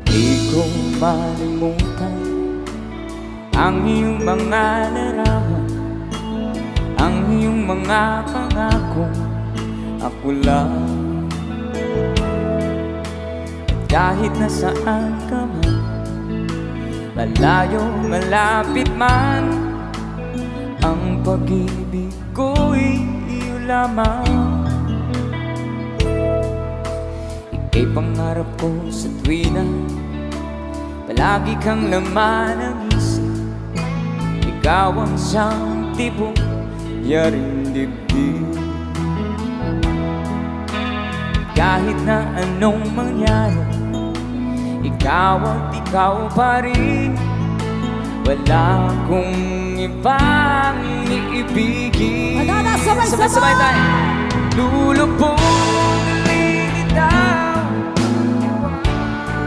Di ko malimutan ang iyong mga larawan, ang iyong mga pangako. Ako lang, kahit nasaan ka man, malayo, malapit man, ang pag-ibig ko'y iyo lamang. Ika'y pangarap ko sa tuwina, palagi kang laman ng isip. Ikaw ang siyang tipong yaring dibdib. Kahit na anong mangyari, ikaw at ikaw pa rin. Wala akong ibang iibigin. Sabay-sabay tayo. Lulubog